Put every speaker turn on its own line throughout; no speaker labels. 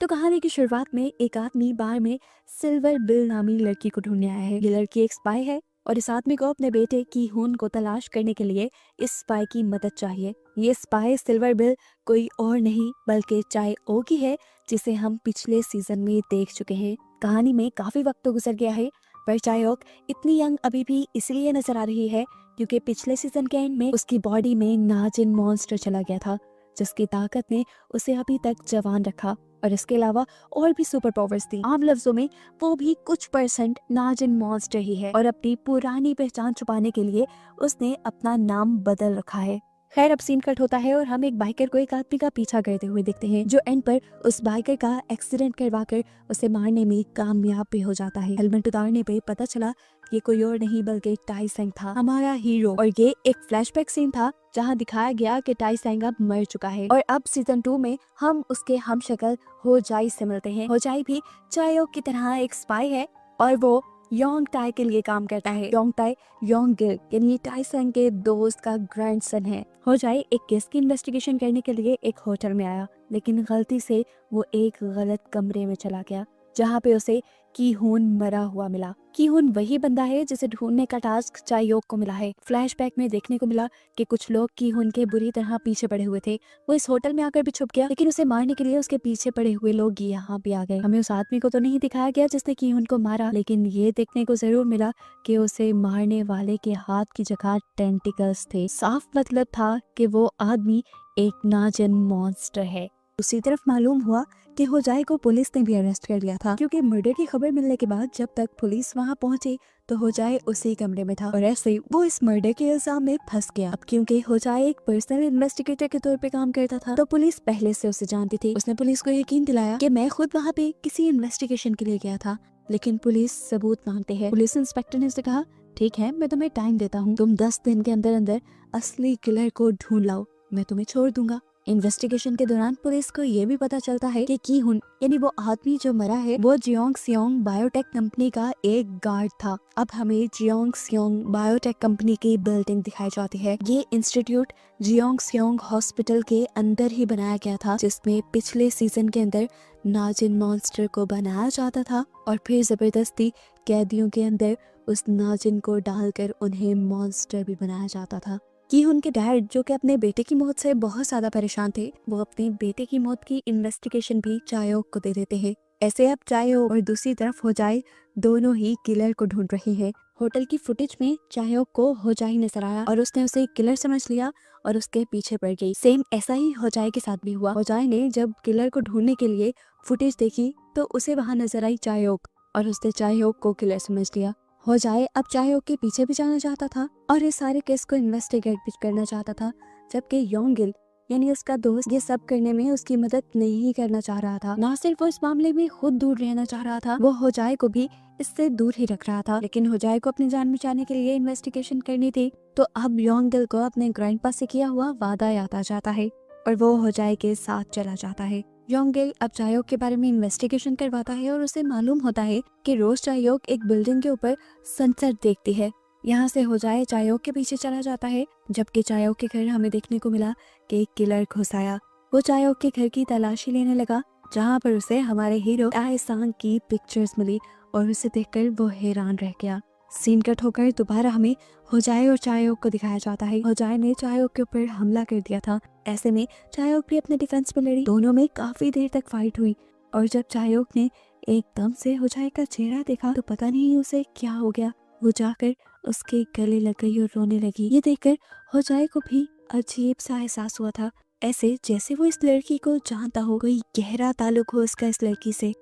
तो कहानी की शुरुआत में एक आदमी बार में सिल्वर बिल नामी लड़की को ढूंढने आया है। ये लड़की एक स्पाई है और इस आदमी को अपने बेटे की खून को तलाश करने के लिए इस स्पाई की मदद चाहिए। ये स्पाई सिल्वर बिल कोई और नहीं बल्कि चाय ओ की है, जिसे हम पिछले सीजन में देख चुके हैं। कहानी में काफी वक्त तो गुजर गया है, पर चायोक इतनी यंग अभी भी इसलिए नजर आ रही है क्योंकि पिछले सीजन के एंड में उसकी बॉडी में नाजिन मॉन्स्टर चला गया था, जिसकी ताकत ने उसे अभी तक जवान रखा और इसके अलावा और भी सुपर पावर्स थी। आम लफ्जों में वो भी कुछ परसेंट नाजिन मॉन्स्टर ही है और अपनी पुरानी पहचान छुपाने के लिए उसने अपना नाम बदल रखा है। खैर, अब सीन कट होता है और हम एक बाइकर को एक आदमी का पीछा करते हुए देखते हैं, जो एंड पर उस बाइकर का एक्सीडेंट करवाकर उसे मारने में कामयाब भी हो जाता है। हेलमेट उतारने पे पता चला ये कोई और नहीं बल्कि टाई सेंग था, हमारा हीरो। और ये एक फ्लैशबैक सीन था जहां दिखाया गया कि टाई सेंग अब मर चुका है। और अब सीजन 2 में हम उसके हम शक्ल होजाई से मिलते हैं। होजाई भी चायोक की तरह एक स्पाई है और वो योंग टाई के लिए काम करता है। योंग टाई योंग गिल यानी टाई सेंग के दोस्त का ग्रैंडसन है। होजाई एक केस की इन्वेस्टिगेशन करने के लिए एक होटल में आया, लेकिन गलती से वो एक गलत कमरे में चला गया जहाँ पे उसे कीहून मरा हुआ मिला। कीहून वही बंदा है जिसे ढूंढने का टास्क चायोक को मिला है। फ्लैशबैक में देखने को मिला कि कुछ लोग कीहून के बुरी तरह पीछे पड़े हुए थे। वो इस होटल में आकर भी छुप गया, लेकिन उसे मारने के लिए उसके पीछे पड़े हुए लोग यहाँ भी आ गए। हमें उस आदमी को तो नहीं दिखाया गया जिसने कीहून को मारा, लेकिन ये देखने को जरूर मिला कि उसे मारने वाले के हाथ की जगह टेंटिकल्स थे। साफ मतलब था कि वो आदमी एक नाजिन मॉन्स्टर है। दूसरी तरफ मालूम हुआ कि होजाई को पुलिस ने भी अरेस्ट कर लिया था, क्योंकि मर्डर की खबर मिलने के बाद जब तक पुलिस वहां पहुंची तो होजाई उसी कमरे में था और ऐसे वो इस मर्डर के इल्जाम में फंस गया। अब क्योंकि होजाई एक पर्सनल इन्वेस्टिगेटर के तौर पे काम करता था, तो पुलिस पहले से उसे जानती थी। उसने पुलिस को यकीन दिलाया कि मैं खुद वहाँ पे किसी इन्वेस्टिगेशन के लिए गया था, लेकिन पुलिस सबूत मांगते हैं। पुलिस इंस्पेक्टर ने उसे कहा, ठीक है, मैं तुम्हें टाइम देता हूँ, तुम 10 दिन के अंदर अंदर असली किलर को ढूंढ लाओ, मैं तुम्हें छोड़ दूंगा। इन्वेस्टिगेशन के दौरान पुलिस को ये भी पता चलता है कि कीहून यानी वो आदमी जो मरा है वो जियोंग सियोंग बायोटेक कंपनी का एक गार्ड था। अब हमें जियोंग सियोंग बायोटेक कंपनी की बिल्डिंग दिखाई जाती है। ये इंस्टीट्यूट जियोंग सियोंग हॉस्पिटल के अंदर ही बनाया गया था, जिसमें पिछले सीजन के अंदर नाजिन मॉन्स्टर को बनाया जाता था और फिर जबरदस्ती कैदियों के अंदर उस नाजिन को डालकर उन्हें मॉन्स्टर भी बनाया जाता था। कि उनके डैड जो कि अपने बेटे की मौत से बहुत ज्यादा परेशान थे, वो अपने बेटे की मौत की इन्वेस्टिगेशन भी चायोक को दे देते हैं। ऐसे अब चायोक और दूसरी तरफ होजाई दोनों ही किलर को ढूंढ रहे हैं। होटल की फुटेज में चायोक को होजाई नजर आया और उसने उसे किलर समझ लिया और उसके पीछे पड़ गई। सेम ऐसा ही होजाई के साथ भी हुआ। होजाई ने जब किलर को ढूंढने के लिए फुटेज देखी तो उसे वहां नजर आई चायोक और उसने चायोक को किलर समझ लिया। होजाई अब चायोक के पीछे भी जाना चाहता था और इस सारे केस को इन्वेस्टिगेट भी करना चाहता था, जबकि योंगिल यानी उसका दोस्त ये सब करने में उसकी मदद नहीं करना चाह रहा था। ना सिर्फ वो इस मामले में खुद दूर रहना चाह रहा था, वो होजाई को भी इससे दूर ही रख रहा था। लेकिन होजाई को अपनी जान बचाने के लिए इन्वेस्टिगेशन करनी थी, तो अब योंगिल को अपने ग्रैंडपा से किया हुआ वादा याद आ जाता है और वो होजाई के साथ चला जाता है। योंगिल अब चायोक के बारे में इन्वेस्टिगेशन करवाता है और उसे मालूम होता है कि रोज चायोक एक बिल्डिंग के ऊपर सनसेट देखती है। यहाँ से होजाई चायोक के पीछे चला जाता है, जबकि चायोक के घर हमें देखने को मिला कि एक किलर घुस आया। वो चायोक के घर की तलाशी लेने लगा, जहाँ पर उसे हमारे हीरो टाई सांग की पिक्चर्स मिली और उसे देखकर वो हैरान रह गया। सीन कट होकर दोबारा हमें होजाई और चायोक को दिखाया जाता है। होजाई ने चायोक के ऊपर हमला कर दिया था, ऐसे में चायोक भी अपने डिफेंस में लड़ी। दोनों में काफी देर तक फाइट हुई और जब चायोक ने एकदम से होजाई का चेहरा देखा तो पता नहीं उसे क्या हो गया, वो जाकर उसके गले लग गई और रोने लगी। ये देखकर होजाई को भी अजीब सा एहसास हुआ था, ऐसे जैसे वो इस लड़की को जानता हो, कोई गहरा ताल्लुक हो उसका इस लड़की से।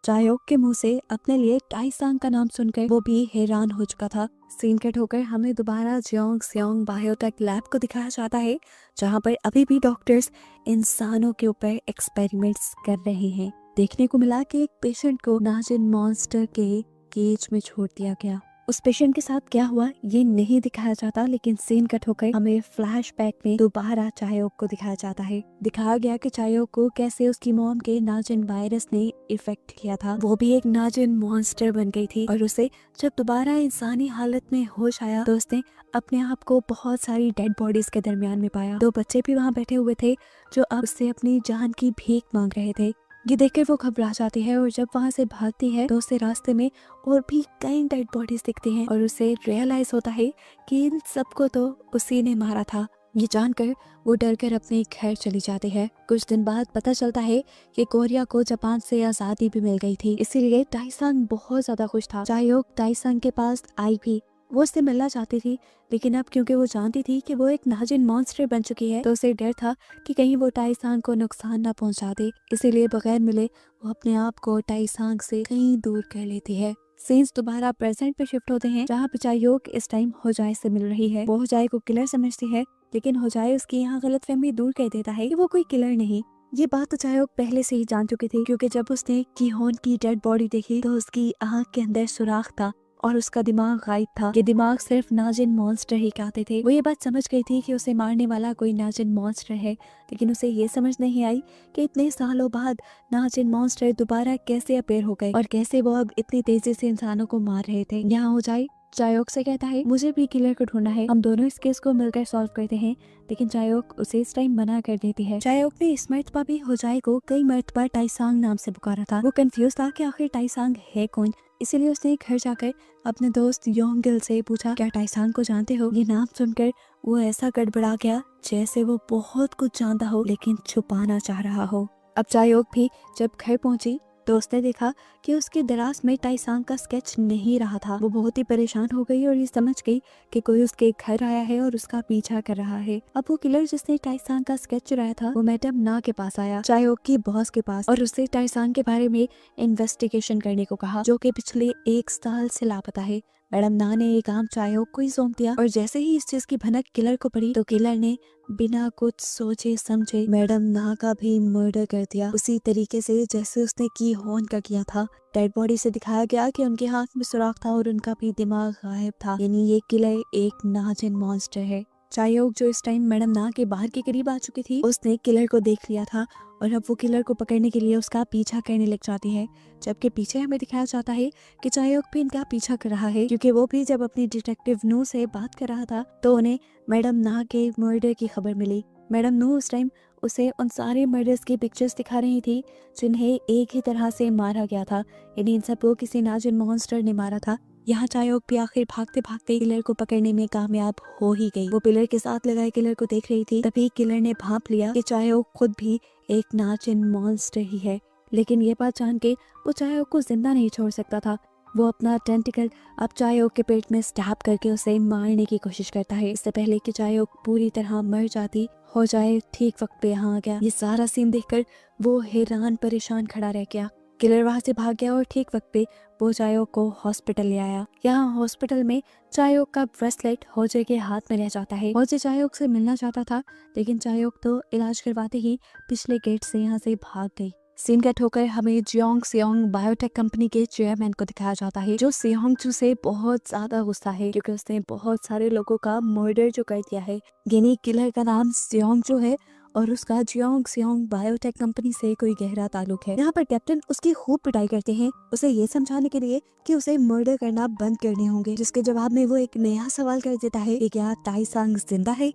चायोक के मुंह से अपने लिए टाई सांग का नाम सुनकर वो भी हैरान हो चुका था। सीन कट होकर हमें दोबारा जियोंग सियोंग बायोटेक लैब को दिखाया जाता है, जहां पर अभी भी डॉक्टर्स इंसानों के ऊपर एक्सपेरिमेंट्स कर रहे हैं। देखने को मिला कि एक पेशेंट को नाजिन मॉन्स्टर के केज में छोड़ दिया गया। उस पेशेंट के साथ क्या हुआ ये नहीं दिखाया जाता, लेकिन सीन कट होकर हमें फ्लैशबैक में दोबारा चायोक को दिखाया जाता है। दिखाया गया कि चायोक को कैसे उसकी मॉम के नाजिन वायरस ने इफेक्ट किया था। वो भी एक नाजिन मॉन्स्टर बन गई थी और उसे जब दोबारा इंसानी हालत में होश आया तो उसने अपने आप को बहुत सारी डेड बॉडीज के दरमियान में पाया। 2 बच्चे भी वहाँ बैठे हुए थे जो अब उससे अपनी जान की भीख मांग रहे थे। ये देखकर वो घबरा जाती है और जब वहाँ से भागती है तो उसे रास्ते में और भी कई डेड बॉडीज दिखती हैं और उसे रियलाइज होता है कि इन सबको तो उसी ने मारा था। ये जानकर वो डर कर अपने घर चली जाती है। कुछ दिन बाद पता चलता है कि कोरिया को जापान से आजादी भी मिल गई थी, इसीलिए टाइसंग बहुत ज्यादा खुश था। चायोक टाइसंग के पास आई भी, वो उससे मिलना चाहती थी, लेकिन अब क्योंकि वो जानती थी कि वो एक नाजिन मॉन्स्टर बन चुकी है तो उसे डर था कि कहीं वो टाइसांग को नुकसान ना पहुंचा दे, इसीलिए बगैर मिले वो अपने आप को टाइसांग से कहीं दूर कर लेती है। सीन्स दोबारा प्रेजेंट पे शिफ्ट होते हैं जहाँ चायोक इस टाइम होजाई से मिल रही है। वो होजाई को किलर समझती है, लेकिन होजाई उसकी यहाँ गलतफहमी दूर कर देता है कि वो कोई किलर नहीं। ये बात तो चायोक पहले से ही जान चुकी थी, क्योंकि जब उसने कीहोन की डेड बॉडी देखी तो उसकी आँख के अंदर सुराख था और उसका दिमाग गायब था। ये दिमाग सिर्फ नाजिन मॉन्स्टर ही कहते थे। वो ये बात समझ गई थी कि उसे मारने वाला कोई नाजिन मॉन्स्टर है, लेकिन उसे ये समझ नहीं आई कि इतने सालों बाद नाजिन मॉन्स्टर दोबारा कैसे अपीयर हो गए और कैसे वो अब इतनी तेजी से इंसानों को मार रहे थे। यहाँ हो जाए चायोक से कहता है मुझे भी किलर को ढूंढना है, हम दोनों इस केस को मिलकर सॉल्व करते हैं, लेकिन चायोक उसे इस टाइम मना कर देती है। चायोक ने इस मर्तबा भी होजाई को कई मर्तबा टाइसांग नाम से पुकारा था। वो कंफ्यूज था कि आखिर टाइसांग है कौन, इसीलिए उसने घर जाकर अपने दोस्त योंगिल से पूछा क्या टाइसांग को जानते हो। ये नाम सुनकर वो ऐसा गड़बड़ा गया जैसे वो बहुत कुछ जानता हो लेकिन छुपाना चाह रहा हो। अब चायोक भी जब घर पहुंची तो उसने देखा कि उसके दराज में टाइसांग का स्केच नहीं रहा था। वो बहुत ही परेशान हो गई और ये समझ गई कि कोई उसके घर आया है और उसका पीछा कर रहा है। अब वो किलर जिसने टाइसांग का स्केच चुराया था वो मैडम ना के पास आया, चायोक की बॉस के पास, और उससे टाइसांग के बारे में इन्वेस्टिगेशन करने को कहा, जो कि पिछले 1 साल से लापता है। मैडम ना ने ये काम चायोक को ही सौंप दिया और जैसे ही इस चीज की भनक किलर को पड़ी तो किलर ने बिना कुछ सोचे समझे मैडम ना का भी मर्डर कर दिया, उसी तरीके से जैसे उसने की होन का किया था। डेड बॉडी से दिखाया गया कि उनके हाथ में सुराख था और उनका भी दिमाग गायब था, यानी ये किलर एक नाजिन मॉन्स्टर है। चायोक जो इस टाइम मैडम ना के बाहर के करीब आ चुकी थी उसने किलर को देख लिया था और अब वो किलर को पकड़ने के लिए उसका पीछा करने लग जाती है, जबकि पीछे हमें दिखाया जाता है कि चायोक भी इनका पीछा कर रहा है, क्योंकि वो भी जब अपनी डिटेक्टिव नू से बात कर रहा था तो उन्हें मैडम ना के मर्डर की खबर मिली। मैडम नू उस टाइम उसे उन सारे मर्डर्स की पिक्चर्स दिखा रही थी जिन्हें एक ही तरह से मारा गया था, यानी इन सबको किसी नाजिन मॉन्स्टर ने मारा था। यहाँ चायोक भी आखिर भागते भागते किलर को पकड़ने में कामयाब हो ही गई। वो पिलर के साथ लगाए किलर को देख रही थी, तभी किलर ने भांप लिया कि चायोक खुद भी एक नाजिन मॉन्स्टर ही है, लेकिन ये बात जान के वो चायोक को जिंदा नहीं छोड़ सकता था। वो अपना टेंटिकल अब चायोक के पेट में स्टैब करके उसे मारने की कोशिश करता है, इससे पहले कि चायोक पूरी तरह मर जाती हो जाए। ठीक वक्त पे यहाँ आ गया। ये सारा सीन देखकर वो हैरान परेशान खड़ा रह गया। किलर वहां से भाग गया और ठीक वक्त पे वो चायोक को हॉस्पिटल ले आया। यहाँ हॉस्पिटल में चायोक का ब्रेसलेट होजे के हाथ में रह जाता है। होजे चायोक से मिलना चाहता था, लेकिन चायोक तो इलाज करवाते ही पिछले गेट से यहाँ से भाग गई। सीन कट होकर हमें जियोंग सियोंग बायोटेक कंपनी के चेयरमैन को दिखाया जाता है, जो सियोंगचू से बहुत ज्यादा गुस्सा है क्योंकि उसने बहुत सारे लोगों का मर्डर जो कर दिया है। यानी किलर का नाम सियोंगचू है और उसका जियोंग सियोंग बायोटेक कंपनी से कोई गहरा ताल्लुक है। यहाँ पर कैप्टन उसकी खूब पिटाई करते हैं उसे ये समझाने के लिए कि उसे मर्डर करना बंद करने होंगे, जिसके जवाब में वो एक नया सवाल कर देता है कि क्या टाइसांग जिंदा है।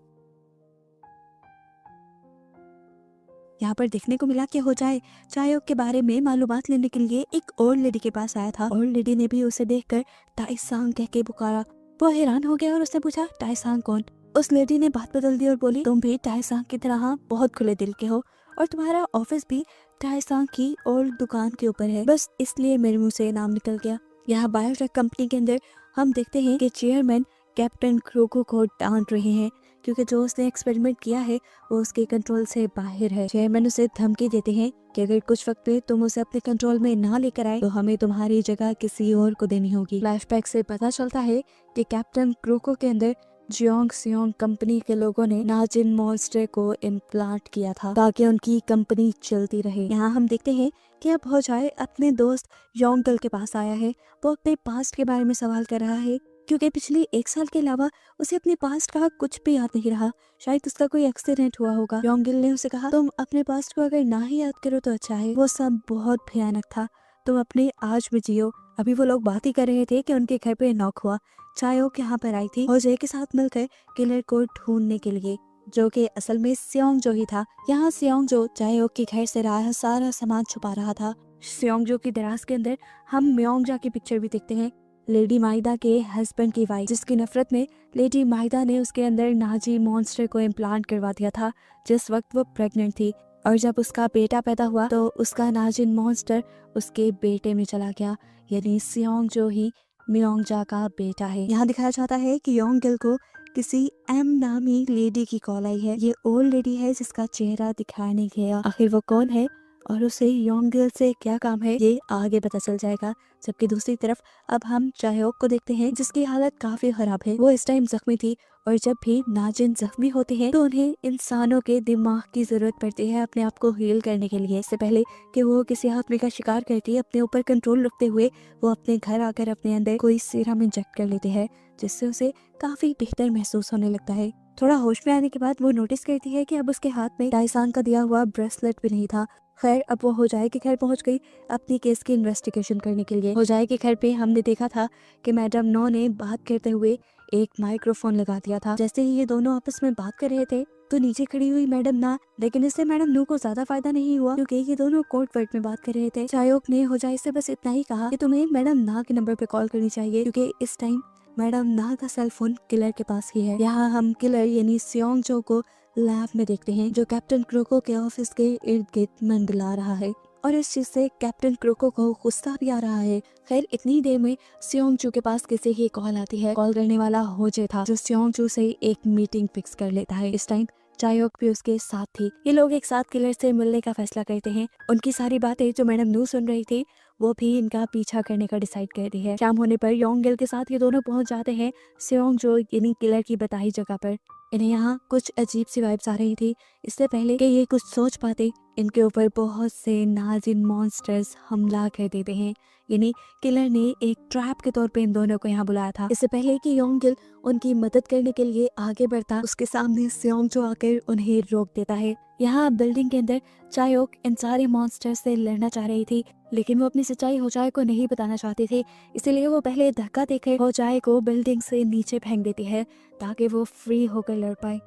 यहाँ पर देखने को मिला कि होजाई चायोक के बारे में मालूमात लेने के लिए एक और लेडी के पास आया था और लेडी ने भी उसे देखकर टाइसांग कह के पुकारा। वो हैरान हो गया और उसने पूछा टाइसांग कौन। उस लेडी ने बात बदल दी और बोली तुम भी टाइसांग की तरह बहुत खुले दिल के हो और तुम्हारा ऑफिस भी टाइसांग की और दुकान के ऊपर है, बस इसलिए मेरे मुंह से नाम निकल गया। यहाँ बायोटेक कंपनी के अंदर हम देखते हैं कि चेयरमैन कैप्टन क्रोको को डांट रहे हैं क्योंकि जो उसने एक्सपेरिमेंट किया है वो उसके कंट्रोल से बाहर है। चेयरमैन उसे धमकी देते हैं कि अगर कुछ वक्त में तुम उसे अपने कंट्रोल में ना लेकर आए तो हमें तुम्हारी जगह किसी और को देनी होगी। फ्लैशबैक से पता चलता है कि कैप्टन क्रोको के अंदर जियोंग सियोंग कंपनी के लोगों ने नाजिन मॉन्स्टर को इम्प्लांट किया था ताकि उनकी कंपनी चलती रहे। यहाँ हम देखते हैं कि अब हो जाए अपने दोस्त योंगल के पास आया है। वो अपने पास्ट के बारे में सवाल कर रहा है क्योंकि पिछले 1 साल के अलावा उसे अपने पास्ट का कुछ भी याद नहीं रहा। शायद उसका कोई एक्सीडेंट हुआ होगा। योंगिल ने उसे कहा, तुम अपने पास्ट को अगर ना ही याद करो तो अच्छा है, वो सब बहुत भयानक था, तुम अपने आज में जियो। अभी वो लोग बात ही कर रहे थे कि उनके घर पे नॉक हुआ। चायोक यहाँ पर आई थी होजे के साथ मिलकर किलर को ढूंढने के लिए, जो कि असल में सियोंग जो ही था। यहाँ सियोंग जो चायोक के घर से रहा सारा सामान छुपा रहा था। सियोंग जो की दराज के अंदर हम म्योंगजा की पिक्चर भी देखते हैं, लेडी माइदा के हस्बैंड की वाइफ, जिसकी नफरत में लेडी माइदा ने उसके अंदर नाजी मॉन्स्टर को इम्प्लांट करवा दिया था जिस वक्त वो प्रेग्नेंट थी। और जब उसका बेटा पैदा हुआ तो उसका नाजिन मॉन्स्टर उसके बेटे में चला गया, यानी सियोंग जो ही म्योंगजा का बेटा है। यहाँ दिखाया जाता है कि योंगिल को किसी एम नामी लेडी की कॉल आई है। ये ओल्ड लेडी है जिसका चेहरा दिखाया नहीं गया। आखिर वो कौन है और उसे योंगिल से क्या काम है, ये आगे पता चल जाएगा। जबकि दूसरी तरफ अब हम चायोक को देखते हैं जिसकी हालत काफी खराब है। वो इस टाइम जख्मी थी और जब भी नाजिन जख्मी होते हैं तो उन्हें इंसानों के दिमाग की जरूरत पड़ती है अपने आप को हील करने के लिए। इससे पहले कि वो किसी आदमी का शिकार करके अपने ऊपर कंट्रोल रखते हुए वो अपने घर आकर अपने अंदर कोई सीरम इंजेक्ट कर लेते हैं, जिससे उसे काफी बेहतर महसूस होने लगता है। थोड़ा होश में आने के बाद वो नोटिस करती है कि अब उसके हाथ में टाइसान का दिया हुआ ब्रेसलेट भी नहीं था। खैर अब वो होजाए के घर पहुंच गई अपनी केस की इन्वेस्टिगेशन करने के लिए। होजाए के घर पे हमने देखा था कि मैडम नो ने बात करते हुए एक माइक्रोफोन लगा दिया था। जैसे ही ये दोनों आपस में बात कर रहे थे तो नीचे खड़ी हुई मैडम ना, लेकिन इससे मैडम नू को ज्यादा फायदा नहीं हुआ क्योंकि ये दोनों कोर्ट वर्ड में बात कर रहे थे। चायोक ने होजाए से बस इतना ही कहा कि तुम्हें मैडम ना के नंबर पे कॉल करनी चाहिए क्योंकि इस टाइम मैडम ना का सेल फोन किलर के पास ही है। यहाँ हम किलर यानी सियोंग जो को लैब में देखते हैं जो कैप्टन क्रोको के ऑफिस के इर्द गिर्द मंडला रहा है और इस चीज से कैप्टन क्रोको को गुस्सा भी आ रहा है। खैर इतनी देर में सियोंग चू के पास किसी की कॉल आती है। कॉल करने वाला होजे था जो सियोंग चू से एक मीटिंग फिक्स कर लेता है। इस टाइम चायोक भी उसके साथ थी। ये लोग एक साथ किलर से मिलने का फैसला करते हैं। उनकी सारी बातें जो मैडम नू सुन रही थी वो भी इनका पीछा करने का डिसाइड करती है। शाम होने पर योंगिल के साथ ये दोनों पहुंच जाते हैं सियोंग जो यानी किलर की बताई जगह पर। इन्हें यहाँ कुछ अजीब सी वाइब्स आ रही थी। इससे पहले कि ये कुछ सोच पाते इनके ऊपर बहुत से नाजिन मॉन्स्टर्स हमला कर देते हैं, यानी किलर ने एक ट्रैप के तौर पे इन दोनों को यहाँ बुलाया था। इससे पहले कि योंगिल उनकी मदद करने के लिए आगे बढ़ता उसके सामने सियोंग जो आकर उन्हें रोक देता है। यहाँ बिल्डिंग के अंदर चायोक इन सारे मॉन्स्टर से लड़ना चाह रही थी, लेकिन वो अपनी सच्चाई होजाए को नहीं बताना चाहती थी। इसीलिए वो पहले धक्का देकर होजाए को बिल्डिंग से नीचे फेंक देती है ताकि वो फ्री होकर लड़ पाए।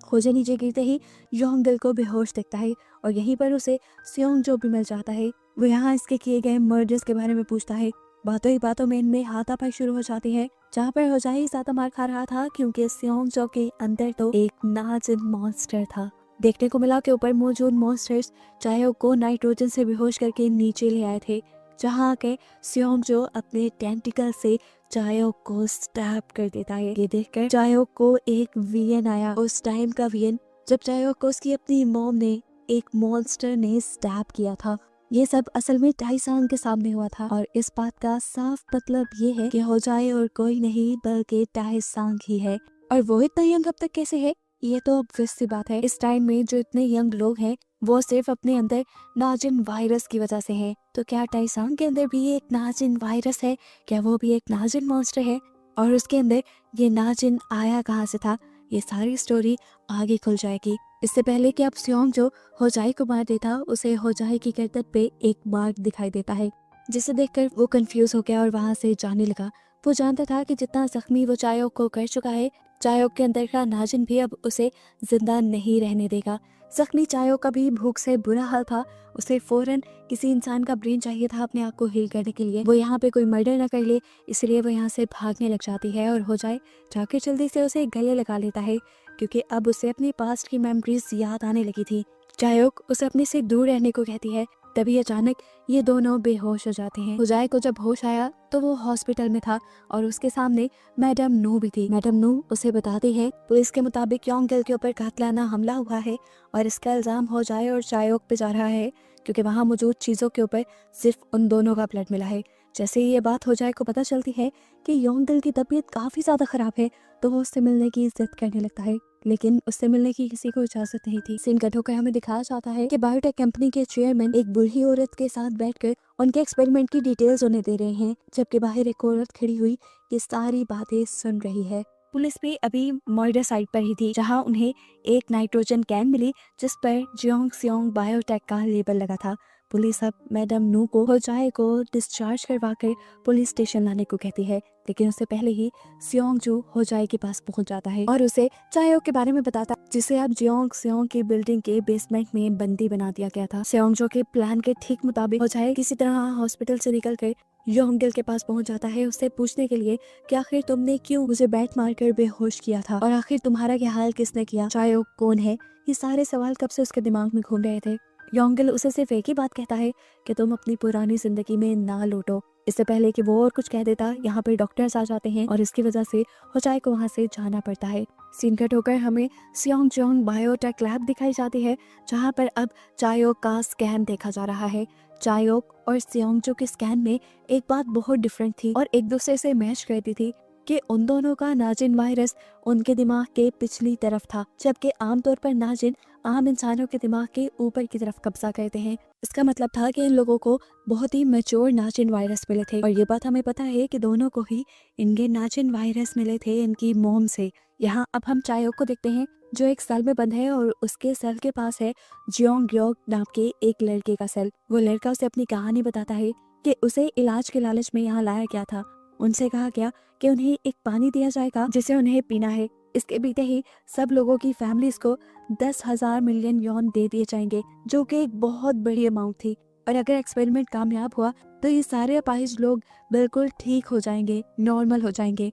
होजे नीचे गिरते ही योंगिल को बेहोश दिखता है और यहीं पर उसे सियोंग जो भी मिल जाता है। वो यहाँ इसके किए गए मर्डर्स के बारे में पूछता है। बातों ही बातों में इनमें हाथापाई शुरू हो जाती है, जहाँ पर होजाई ज्यादा मार खा रहा था क्योंकि सियोंग जो के अंदर तो एक नाजिन मॉन्स्टर था। देखने को मिला के ऊपर मौजूद मॉन्स्टर्स चायोक को नाइट्रोजन से बेहोश करके नीचे ले आए थे, जहाँ के सियोंग जो अपने टेंटिकल से चायोक को स्टैब कर देता है। ये देखकर चायोक को एक वियन आया, उस टाइम का वियन जब चायोक को उसकी अपनी मॉम ने एक मॉन्स्टर ने स्टैब किया था। ये सब असल में टाइसान के सामने हुआ था और इस बात का साफ मतलब ये है कि होजाए और कोई नहीं बल्कि टाइसान ही है। और वो इतना यंग अब तक कैसे है, ये तो ऑब्वियस सी बात है। इस टाइम में जो इतने यंग लोग हैं वो सिर्फ अपने अंदर नाजिन वायरस की वजह से है। तो क्या टाइसान के अंदर भी एक नाजिन वायरस है? क्या वो भी एक नाजिन मॉन्स्टर है? और उसके अंदर ये नाजिन आया कहाँ से था? ये सारी स्टोरी आगे खुल जाएगी। इससे पहले कि अब सियोंग जो होजाई को मार देता, उसे होजाई की गर्दन पे एक मार्क दिखाई देता है, जिसे देखकर वो कंफ्यूज हो गया और वहां से जाने लगा। वो जानता था कि जितना जख्मी वो चायोक को कर चुका है, चायोक के अंदर का नाजिन भी अब उसे जिंदा नहीं रहने देगा। जख्मी चायोक का भी भूख से बुरा हाल था। उसे फौरन किसी इंसान का ब्रेन चाहिए था अपने आप को हील करने के लिए। वो यहाँ पे कोई मर्डर न कर ले, इसलिए वो यहाँ से भागने लग जाती है और होजाई जाके जल्दी से उसे गले लगा लेता है क्योंकि अब उसे अपनी पास्ट की मेमोरीज याद आने लगी थी। चायोक उसे अपने से दूर रहने को कहती है। तभी अचानक ये दोनों बेहोश हो जाते हैं। होजाई को जब होश आया तो वो हॉस्पिटल में था और उसके सामने मैडम नू भी थी। मैडम नू उसे बताती है पुलिस के मुताबिक योंगिल के ऊपर कातिलाना हमला हुआ है और इसका इल्जाम होजाई और चायोक पे जा रहा है क्योंकि वहाँ मौजूद चीजों के ऊपर सिर्फ उन दोनों का ब्लड मिला है। जैसे ही ये बात हो जाए को पता चलती है कि योंगल की तबीयत काफ़ी ज़्यादा ख़राब है, तो वो उससे मिलने की जिद करने लगता है, लेकिन उससे मिलने की किसी को इजाज़त नहीं थी। सीन कट होकर हमें दिखाया जाता है कि बायोटेक कंपनी के चेयरमैन एक बूढ़ी औरत के साथ बैठकर उनके एक्सपेरिमेंट की डिटेल्स उन्हें दे रहे हैं, जबकि बाहर एक औरत खड़ी हुई ये सारी बातें सुन रही है। पुलिस भी अभी मर्डर साइट पर ही थी, जहां उन्हें एक नाइट्रोजन कैन मिली जिस पर जियोंग सियोंग बायोटेक का लेबल लगा था। पुलिस अब मैडम नू को होजाए को डिस्चार्ज करवाकर पुलिस स्टेशन लाने को कहती है, लेकिन उससे पहले ही सियोंग जू होजाए के पास पहुंच जाता है और उसे चायो के बारे में बताता, जिसे अब जियोंग सियोंग की बिल्डिंग के बेसमेंट में बंदी बना दिया गया था। सियोंग जो के प्लान के ठीक मुताबिक होजाए किसी तरह हॉस्पिटल से निकलकर योंगल के पास पहुंच जाता है, उससे पूछने के लिए कि आखिर तुमने क्यों मुझे बैट मारकर बेहोश किया था और आखिर तुम्हारा क्या हाल किसने किया, चायो कौन है। ये सारे सवाल कब से उसके दिमाग में घूम रहे थे। योंगल उसे सिर्फ एक ही बात कहता है कि तुम अपनी पुरानी जिंदगी में ना लौटो। इससे पहले कि वो और कुछ कह देता, यहाँ पर डॉक्टर्स आ जाते हैं और इसकी वजह से होचाए को वहाँ से जाना पड़ता है। सीन कट होकर हमें सियोंग जोंग बायोटेक लैब दिखाई जाती है, जहाँ पर अब चायोक का स्कैन देखा जा रहा है। चायोक और सियोंगजो के स्कैन में एक बात बहुत डिफरेंट थी और एक दूसरे से मैच करती थी कि उन दोनों का नाजिन वायरस उनके दिमाग के पिछली तरफ था, जबकि आमतौर पर नाजिन आम इंसानों के दिमाग के ऊपर की तरफ कब्जा करते हैं। इसका मतलब था कि इन लोगों को बहुत ही मैच्योर नाजिन वायरस मिले थे और ये बात हमें पता है कि दोनों को ही इनके नाजिन वायरस मिले थे इनकी मोम से। यहाँ अब हम चायोक को देखते हैं जो एक सेल में बंद है और उसके सेल के पास है जियोंग ग्योक नाम के एक लड़के का सेल। वो लड़का उसे अपनी कहानी बताता है कि उसे इलाज के लालच में यहाँ लाया गया था। उनसे कहा गया कि उन्हें एक पानी दिया जाएगा जिसे उन्हें पीना है। इसके पीते ही सब लोगों की फैमिलीज को 10,000 मिलियन यौन दे दिए जाएंगे, जो कि एक बहुत बड़ी अमाउंट थी। और अगर एक्सपेरिमेंट कामयाब हुआ तो ये सारे अपाहिज लोग बिल्कुल ठीक हो जाएंगे, नॉर्मल हो जाएंगे।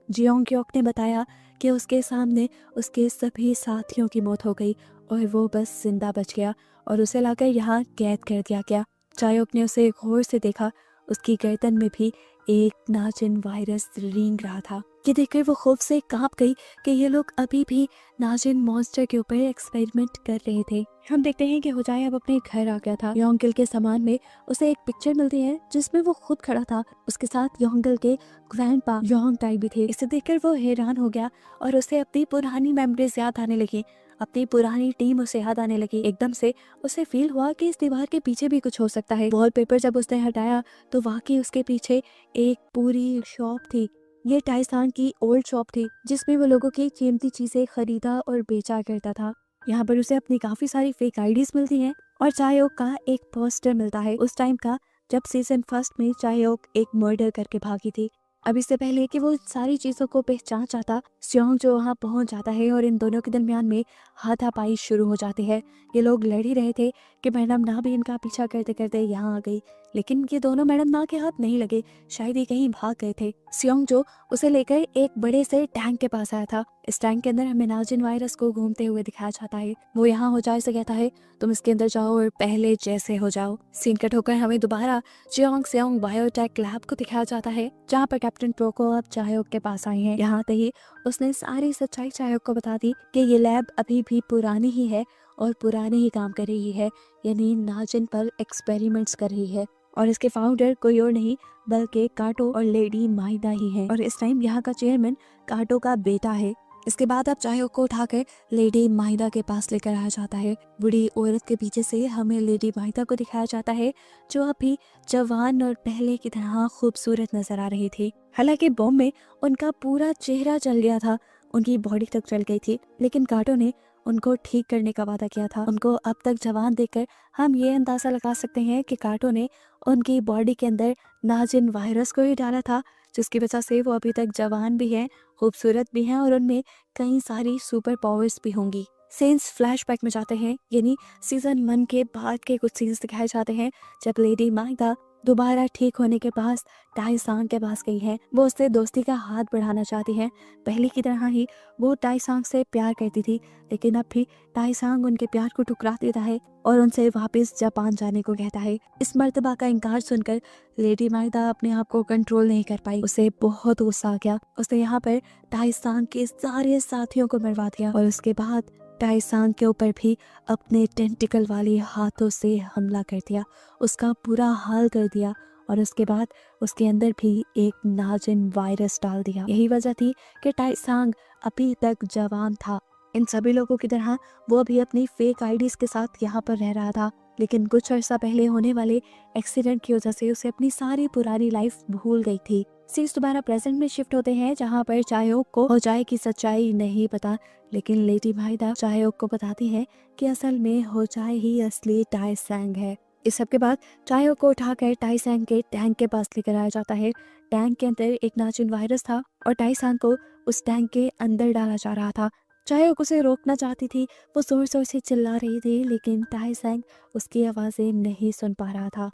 जियोंग क्योक ने बताया कि उसके सामने उसके सभी साथियों की मौत हो गई और वो बस जिंदा बच गया और उसे लाकर यहाँ कैद कर दिया गया। चायोक ने उसे गौर से देखा, उसकी गर्दन में भी एक नाजिन वायरस रेंग रहा था। ये देखकर वो खौफ से कांप गई कि ये लोग अभी भी नाजिन मॉन्स्टर के ऊपर एक्सपेरिमेंट कर रहे थे। हम देखते हैं कि होजाए अब अपने घर आ गया था। योंगल के सामान में उसे एक पिक्चर मिलती है जिसमें वो खुद खड़ा था, उसके साथ योंगल के ग्रैंडपा योंग टाई भी थे। इसे देखकर वो हैरान हो गया और उसे अपनी पुरानी मेमोरीज याद आने लगी, अपनी पुरानी टीम उसे याद आने लगी। एकदम से उसे फील हुआ कि इस दीवार के पीछे भी कुछ हो सकता है। वॉलपेपर जब उसने हटाया तो वाकई उसके पीछे एक पूरी शॉप थी। ये टाइसान की ओल्ड शॉप थी जिसमें वो लोगों की कीमती चीजें खरीदा और बेचा करता था। यहाँ पर उसे अपनी काफी सारी फेक आईडीज मिलती हैं और चायोक का एक पोस्टर मिलता है उस टाइम का जब सीजन फर्स्ट में चायोक एक मर्डर करके भागी थी। अब इससे पहले कि वो सारी चीजों को पहचान जाता, सियोंग जो वहाँ पहुंच जाता है और इन दोनों के दरमियान में हाथापाई शुरू हो जाती है। ये लोग लड़ ही रहे थे कि मैडम ना भी इनका पीछा करते करते यहाँ आ गई, लेकिन ये दोनों मैडम ना के हाथ नहीं लगे, शायद ये कहीं भाग गए थे। सियोंग जो उसे लेकर एक बड़े से टैंक के पास आया था। इस टैंक के अंदर हमें नाजिन वायरस को घूमते हुए दिखाया जाता है। वो यहाँ होजाए से कहता है तुम इसके अंदर जाओ और पहले जैसे हो जाओ। सीन कट होकर हमें दोबारा जियोंग सियोंग बायोटेक लैब को दिखाया जाता है, जहाँ पर कैप्टन प्रोको अब चायोक के पास आई हैं। यहाँ तक ही उसने सारी सच्चाई चायोक को बता दी कि ये लैब अभी भी पुरानी ही है और पुराने ही काम कर रही है, यानी नाजिन पर एक्सपेरिमेंट्स कर रही है और इसके फाउंडर कोई और नहीं बल्कि काटो और लेडी माइदा ही हैं और इस टाइम यहाँ का चेयरमैन काटो का बेटा है। इसके बाद अब चायोक को उठाकर लेडी माइदा के पास लेकर आया जाता है। बूढ़ी औरत के पीछे से हमें लेडी माइदा को दिखाया जाता है जो अभी जवान और पहले की तरह खूबसूरत नजर आ रही थी। हालांकि बॉम्ब में उनका पूरा चेहरा जल गया था, उनकी बॉडी तक जल गई थी, लेकिन काटो ने उनको ठीक करने का वादा किया था। उनको अब तक जवान देखकर हम ये अंदाजा लगा सकते हैं कि काटो ने उनकी बॉडी के अंदर नाजिन वायरस को ही डाला था, जिसकी वजह से वो अभी तक जवान भी हैं, खूबसूरत भी हैं और उनमें कई सारी सुपर पावर्स भी होंगी। सीन्स फ्लैशबैक में जाते हैं, यानी सीजन 1 के बाद के कुछ सीन्स दिखाए जाते हैं जब लेडी माइदा दोबारा ठीक होने के बाद टाइसांग के पास गई है। वो उससे दोस्ती का हाथ बढ़ाना चाहती है। पहले की तरह ही वो टाइसांग से प्यार करती थी, लेकिन अब भी टाइसांग उनके प्यार को ठुकरा देता है और उनसे वापस जापान जाने को कहता है। इस मर्तबा का इनकार सुनकर लेडी माइदा अपने आप को कंट्रोल नहीं कर पाई। उसे बहुत गुस्सा आ गया। उसने यहाँ पर टाई-सांग के सारे साथियों को मरवा दिया और उसके बाद टाई-सांग के ऊपर भी अपने टेंटिकल वाले हाथों से हमला कर दिया, उसका बुरा हाल कर दिया और उसके बाद उसके अंदर भी एक नाजिन वायरस डाल दिया। यही वजह थी कि टाई-सांग अभी तक जवान था। इन सभी लोगों की तरह वो भी अपनी फेक आईडीज के साथ यहाँ पर रह रहा था, लेकिन कुछ अर्सा पहले होने वाले एक्सीडेंट की वजह से उसे अपनी सारी पुरानी लाइफ भूल गई थी। सीन्स दोबारा प्रेजेंट में शिफ्ट होते हैं, जहाँ पर चायोक को होजाई की सच्चाई नहीं पता, लेकिन लेडी माइदा चायोक को बताती है कि असल में होजाई ही असली टाई-सांग है। इस सब के बाद चायोक को उठाकर टाई-सांग के टैंक के पास लेकर आया जाता है। टैंक के अंदर एक नाजिन वायरस था और टाई-सांग को उस टैंक के अंदर डाला जा रहा था। चायोक उसे रोकना चाहती थी, वो जोर जोर से चिल्ला रही थी, लेकिन टाई-सांग उसकी आवाजें नहीं सुन पा रहा था।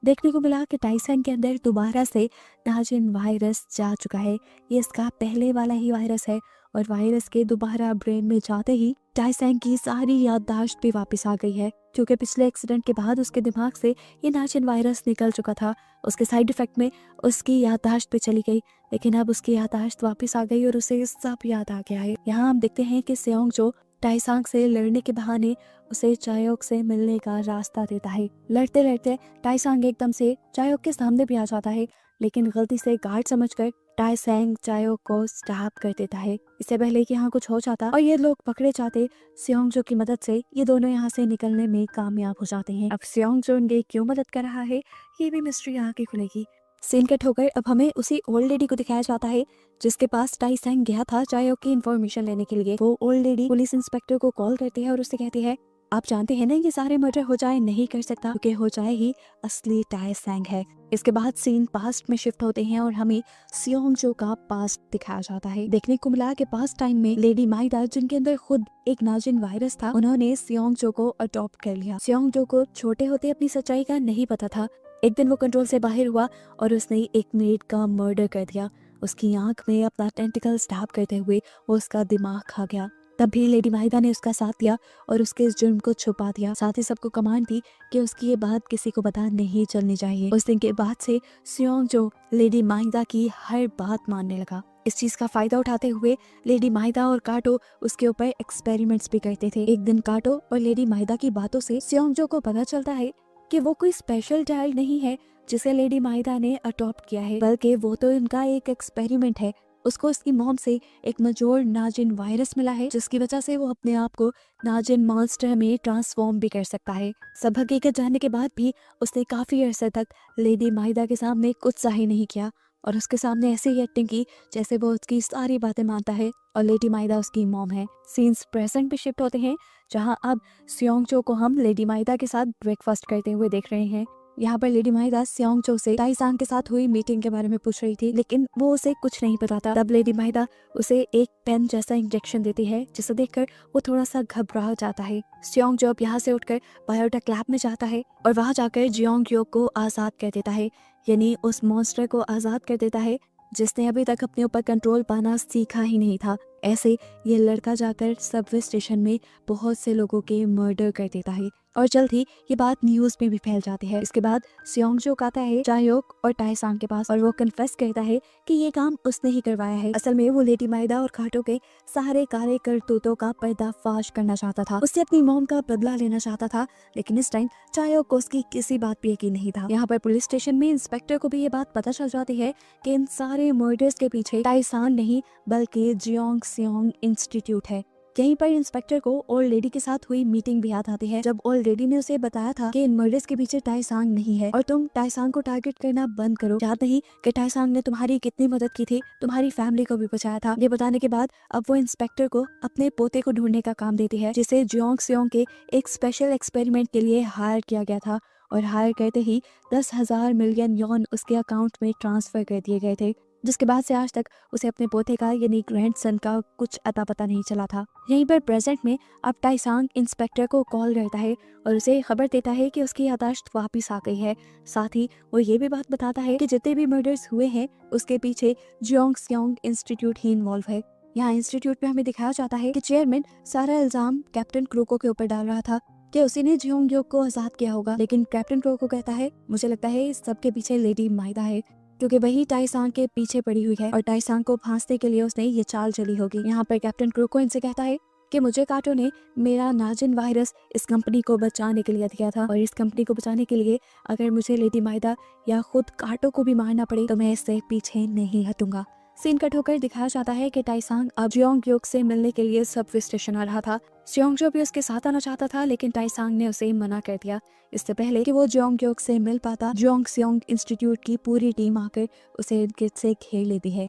देखने को मिला कि टाई-सांग के अंदर दोबारा से नाजिन वायरस जा चुका है। ये इसका पहले वाला ही वायरस है और वायरस के दोबारा ब्रेन में जाते ही टाई-सांग की सारी याददाश्त भी वापस आ गई है, क्योंकि पिछले एक्सीडेंट के बाद उसके दिमाग से ये नाजिन वायरस निकल चुका था। उसके साइड इफेक्ट में उसकी याददाश्त पे चली गई, लेकिन अब उसकी याददाश्त वापस आ गई और उसे सब याद आ गया है। यहाँ हम देखते हैं कि सेओंग जो टाई-सांग से लड़ने के बहाने उसे चायोक से मिलने का रास्ता देता है। लड़ते लड़ते टाई-सांग एकदम से चायोक के सामने भी आ जाता है, लेकिन गलती से गार्ड समझकर टाई-सांग चायोक को स्टैब कर देता है। इससे पहले कि यहाँ कुछ हो जाता और ये लोग पकड़े जाते, सेओंगजो की मदद से ये दोनों यहाँ से निकलने में कामयाब हो जाते हैं। अब सेओंगजो उनकी क्यों मदद कर रहा है, ये भी मिस्ट्री आगे खुलेगी। सीन कट होकर अब हमें उसी ओल्ड लेडी को दिखाया जाता है जिसके पास टाई-सांग गया था चायोक की इन्फॉर्मेशन लेने के लिए। वो ओल्ड लेडी पुलिस इंस्पेक्टर को कॉल करती है और उससे कहती है, आप जानते हैं ना ये सारे मर्डर होजाई नहीं कर सकता, क्योंकि होजाई ही असली टाई-सांग है। इसके बाद सीन पास्ट में शिफ्ट होते हैं और हमें सेओंगजो का पास्ट दिखाया जाता है। देखने को मिला कि पास्ट टाइम में लेडी माइदा, जिनके अंदर खुद एक नाजिन वायरस था, उन्होंने सेओंगजो को अडॉप्ट कर लिया। सेओंगजो को छोटे होते अपनी सच्चाई का नहीं पता था। एक दिन वो कंट्रोल से बाहर हुआ और उसने एक मेड का मर्डर कर दिया। उसकी आंख में अपना टेंटिकल स्टैब करते हुए वो उसका दिमाग खा गया। तब भी लेडी माहिदा ने उसका साथ दिया और उसके इस जुर्म को छुपा दिया। साथ ही सबको कमांड दी कि उसकी ये बात किसी को पता नहीं चलनी चाहिए। उस दिन के बाद से सेओंगजो लेडी माहिदा की हर बात मानने लगा। इस चीज का फायदा उठाते हुए लेडी माहिदा और काटो उसके ऊपर एक्सपेरिमेंट्स भी करते थे। एक दिन काटो और लेडी माहिदा की बातों से सेओंगजो को पता चलता है कि वो कोई स्पेशल चाइल्ड नहीं है जिसे लेडी माहिदा ने अडॉप्ट किया है, बल्कि वो तो इनका एक एक्सपेरिमेंट है। उसको उसकी मॉम से एक मजोर नाजिन वायरस मिला है, जिसकी वजह से वो अपने आप को नाजिन मॉन्स्टर में ट्रांसफॉर्म भी कर सकता है। सब हकीकत जानने के बाद भी उसने काफी अरसे तक लेडी माहिदा के सामने कुछ सही नहीं किया और उसके सामने ऐसे ही एक्टिंग की जैसे वो उसकी सारी बातें मानता है और लेडी माहिदा उसकी मॉम है। सीन्स प्रेजेंट पे शिफ्ट होते हैं, जहां अब सेओंगजो को हम लेडी माहिदा के साथ ब्रेकफास्ट करते हुए देख रहे हैं। यहाँ पर लेडी माहिदा सेओंगजो से टाई-सांग के साथ हुई मीटिंग के बारे में पूछ रही थी, लेकिन वो उसे कुछ नहीं पता था। तब लेडी माहिदा उसे एक पेन जैसा इंजेक्शन देती है, जिसे देखकर वो थोड़ा सा घबरा जाता है। सेओंगजो अब यहाँ से उठकर बायोटेक लैब में जाता है और वहाँ जाकर जियोंग को आजाद कर देता है, यानी उस मॉन्स्टर को आजाद कर देता है जिसने अभी तक अपने ऊपर कंट्रोल पाना सीखा ही नहीं था। ऐसे ये लड़का जाकर सबवे स्टेशन में बहुत से लोगों के मर्डर कर देता है और जल्द ही ये बात न्यूज में भी फैल जाती है। इसके बाद सेओंगजो आता है चायोक और टाई-सांग के पास और वो कन्फेस करता है कि ये काम उसने ही करवाया है। असल में वो लेडी माहिदा और काटो के सारे काले करतूतों का पर्दाफाश करना चाहता था। उससे अपनी मॉम का बदला लेना चाहता था, लेकिन इस टाइम चायोक को उसकी किसी बात पे यकीन नहीं था। यहाँ पर पुलिस स्टेशन में इंस्पेक्टर को भी ये बात पता चल जाती है कि इन सारे मर्डर्स के पीछे टाई-सांग नहीं बल्कि जियोंग सियोंग इंस्टीट्यूट है। यहीं पर इंस्पेक्टर को ओल्ड लेडी के साथ हुई मीटिंग भी याद आती है, जब ओल्ड लेडी ने उसे बताया था कि इन मर्डर्स के पीछे टाई-सांग नहीं है और तुम टाई-सांग को टारगेट करना बंद करो। याद नहीं कि टाई-सांग ने तुम्हारी कितनी मदद की थी, तुम्हारी फैमिली को भी बचाया था। ये बताने के बाद अब वो इंस्पेक्टर को अपने पोते को ढूंढने का काम देती है, जिसे जियोंग सियोंग के एक स्पेशल एक्सपेरिमेंट के लिए हायर किया गया था और हायर करते ही 10,000 मिलियन यॉन उसके अकाउंट में ट्रांसफर कर दिए गए थे, जिसके बाद से आज तक उसे अपने पोते का यानी ग्रैंडसन का कुछ अता पता नहीं चला था। यहीं पर प्रेजेंट में अब टाई-सांग इंस्पेक्टर को कॉल करता है और उसे खबर देता है कि उसकी याददाश्त वापस आ गई है। साथ ही वो ये भी बात बताता है कि जितने भी मर्डर्स हुए हैं उसके पीछे जियोंग सियोंग इंस्टीट्यूट ही इन्वॉल्व है। यहाँ इंस्टीट्यूट में हमें दिखाया जाता है कि चेयरमैन सारा इल्जाम कैप्टन क्रूको के ऊपर डाल रहा था कि उसी ने जियोंग योग को आजाद किया होगा, लेकिन कैप्टन क्रूको कहता है मुझे लगता है इस सब के पीछे लेडी माइदा है, क्योंकि वही टाइसांग के पीछे पड़ी हुई है और टाइसांग को फांसने के लिए उसने ये चाल चली होगी। यहाँ पर कैप्टन क्रूको इनसे कहता है कि मुझे काटो ने मेरा नाजिन वायरस इस कंपनी को बचाने के लिए दिया था, और इस कंपनी को बचाने के लिए अगर मुझे लेडी माइदा या खुद काटो को भी मारना पड़े तो मैं इससे पीछे नहीं हटूंगा। सीन कट होकर दिखाया जाता है कि टाइसांग अब जियोंग योग से मिलने के लिए सबवे स्टेशन आ रहा था। जियोंग भी उसके साथ आना चाहता था, लेकिन टाइसांग ने उसे मना कर दिया। इससे पहले कि वो जियोंग योग से मिल पाता, जियोंग सियोंग इंस्टीट्यूट की पूरी टीम आकर उसे इर्द-गिर्द से घेर लेती है।